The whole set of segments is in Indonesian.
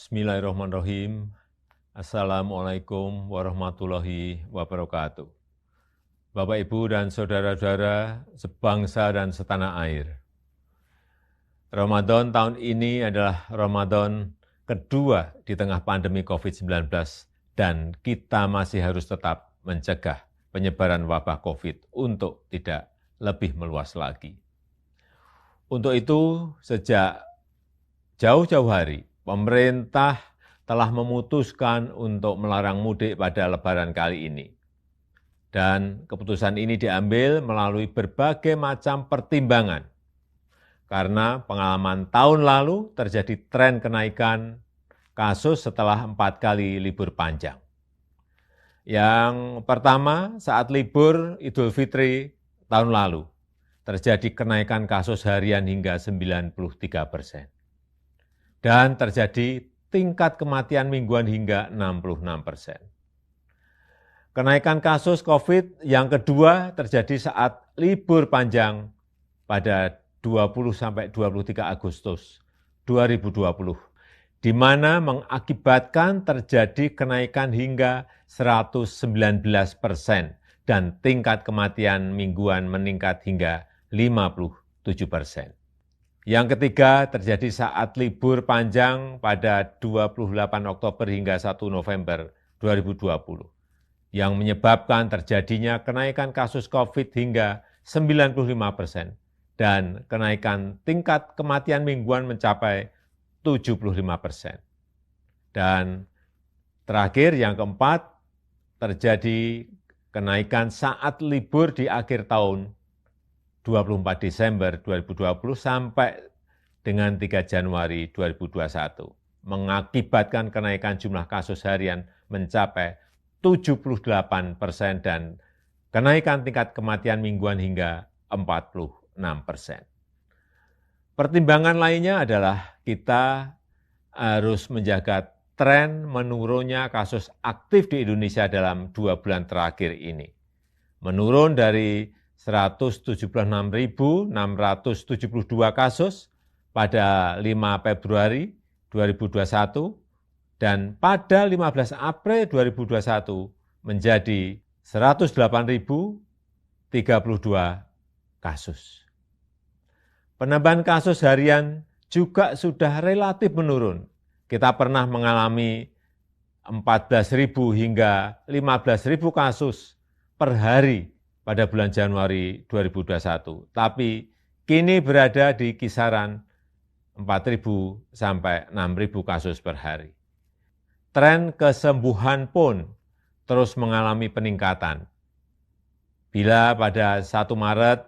Bismillahirrahmanirrahim. Assalamualaikum warahmatullahi wabarakatuh. Bapak, Ibu, dan saudara-saudara sebangsa dan setanah air. Ramadan tahun ini adalah Ramadan kedua di tengah pandemi COVID-19 dan kita masih harus tetap mencegah penyebaran wabah COVID untuk tidak lebih meluas lagi. Untuk itu, sejak jauh-jauh hari, pemerintah telah memutuskan untuk melarang mudik pada Lebaran kali ini. Dan keputusan ini diambil melalui berbagai macam pertimbangan. Karena pengalaman tahun lalu terjadi tren kenaikan kasus setelah 4 kali libur panjang. Yang pertama, saat libur Idul Fitri tahun lalu, terjadi kenaikan kasus harian hingga 93%. Dan terjadi tingkat kematian mingguan hingga 66%. Kenaikan kasus COVID yang kedua terjadi saat libur panjang pada 20-23 Agustus 2020, di mana mengakibatkan terjadi kenaikan hingga 119% dan tingkat kematian mingguan meningkat hingga 57%. Yang ketiga terjadi saat libur panjang pada 28 Oktober hingga 1 November 2020, yang menyebabkan terjadinya kenaikan kasus COVID hingga 95% dan kenaikan tingkat kematian mingguan mencapai 75%. Dan terakhir yang keempat, terjadi kenaikan saat libur di akhir tahun 24 Desember 2020 sampai dengan 3 Januari 2021, mengakibatkan kenaikan jumlah kasus harian mencapai 78% dan kenaikan tingkat kematian mingguan hingga 46%. Pertimbangan lainnya adalah kita harus menjaga tren menurunnya kasus aktif di Indonesia dalam 2 bulan terakhir ini. Menurun dari 176.672 kasus pada 5 Februari 2021 dan pada 15 April 2021 menjadi 108.032 kasus. Penambahan kasus harian juga sudah relatif menurun. Kita pernah mengalami 14.000 hingga 15.000 kasus per hari pada bulan Januari 2021. Tapi kini berada di kisaran 4.000 sampai 6.000 kasus per hari. Tren kesembuhan pun terus mengalami peningkatan. Bila pada 1 Maret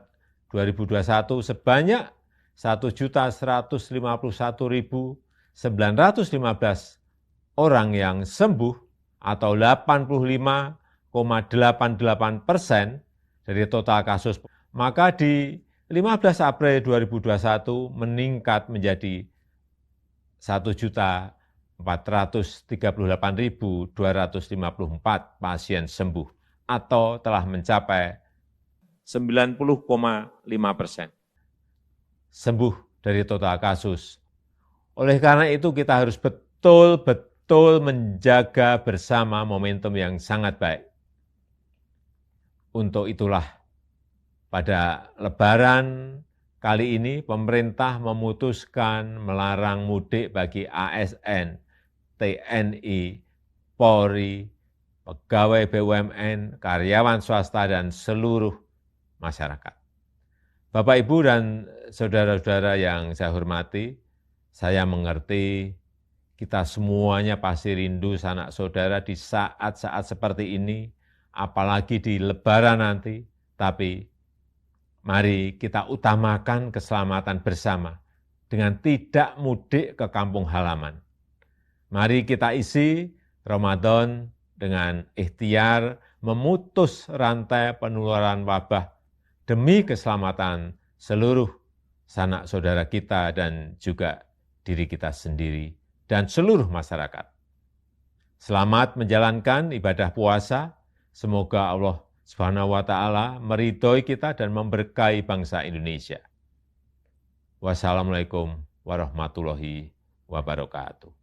2021 sebanyak 1.151.915 orang yang sembuh atau 85,88% dari total kasus, maka di 15 April 2021 meningkat menjadi 1.438.254 pasien sembuh atau telah mencapai 90,5% sembuh dari total kasus. Oleh karena itu kita harus betul-betul menjaga bersama momentum yang sangat baik. Untuk itulah pada Lebaran kali ini pemerintah memutuskan melarang mudik bagi ASN, TNI, Polri, pegawai BUMN, karyawan swasta, dan seluruh masyarakat. Bapak, Ibu, dan saudara-saudara yang saya hormati, saya mengerti kita semuanya pasti rindu sanak saudara di saat-saat seperti ini, apalagi di Lebaran nanti, tapi mari kita utamakan keselamatan bersama dengan tidak mudik ke kampung halaman. Mari kita isi Ramadan dengan ikhtiar memutus rantai penularan wabah demi keselamatan seluruh sanak saudara kita dan juga diri kita sendiri dan seluruh masyarakat. Selamat menjalankan ibadah puasa. Semoga Allah Subhanahu wa ta'ala meridhoi kita dan memberkahi bangsa Indonesia. Wassalamualaikum warahmatullahi wabarakatuh.